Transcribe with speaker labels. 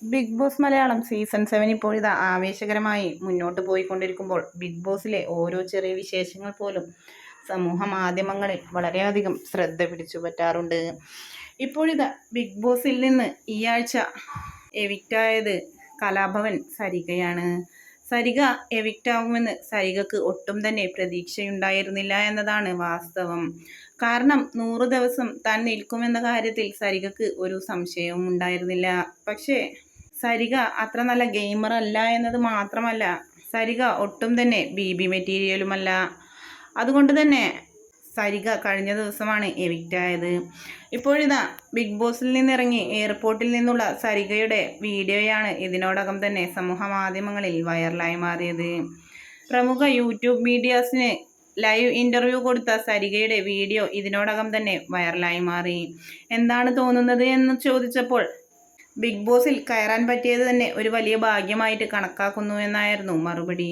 Speaker 1: Big boss Malayalam season 7 ഇപ്പോഴിതാ ആവേശകരമായി മുന്നോട്ട് പോയിക്കൊണ്ടിരിക്കുമ്പോൾ big ബോസിലെ ഓരോ ചെറിയ വിശേഷങ്ങൾ പോലും സമൂഹ മാധ്യമങ്ങളിൽ വളരെയധികം ശ്രദ്ധ പിടിച്ചു പറ്റാറുണ്ട്. ഇപ്പോഴിതാ ബിഗ് ബോസിൽ നിന്ന് ഈ ആഴ്ച എവിക്റ്റായത് കലാഭവൻ സരികയാണ്. സരിക എവിക്റ്റാവുമെന്ന് സരികക്ക് ഒട്ടും തന്നെ പ്രതീക്ഷയുണ്ടായിരുന്നില്ല എന്നതാണ് വാസ്തവം. കാരണം 100 ദിവസം താൻ നിൽക്കുമെന്ന കാര്യത്തിൽ സരികക്ക് ഒരു സംശയവും ഉണ്ടായിരുന്നില്ല. പക്ഷേ സരിക അത്ര നല്ല ഗെയിമർ അല്ല എന്നത് മാത്രമല്ല, സരിക ഒട്ടും തന്നെ BB മെറ്റീരിയലുമല്ല. അതുകൊണ്ട് തന്നെ സരിക കഴിഞ്ഞ ദിവസമാണ് എവിക്റ്റായത്. ഇപ്പോഴിതാ ബിഗ് ബോസിൽ നിന്നിറങ്ങി എയർപോർട്ടിൽ നിന്നുള്ള സരികയുടെ വീഡിയോയാണ് ഇതിനോടകം തന്നെ സമൂഹ മാധ്യമങ്ങളിൽ വൈറലായി മാറിയത്. പ്രമുഖ യൂട്യൂബ് മീഡിയാസിന് ലൈവ് ഇൻ്റർവ്യൂ കൊടുത്ത സരികയുടെ വീഡിയോ ഇതിനോടകം തന്നെ വൈറലായി മാറി. എന്താണ് തോന്നുന്നത് എന്ന് ചോദിച്ചപ്പോൾ ബിഗ് ബോസിൽ കയറാൻ പറ്റിയത് തന്നെ ഒരു വലിയ ഭാഗ്യമായിട്ട് കണക്കാക്കുന്നു എന്നായിരുന്നു മറുപടി.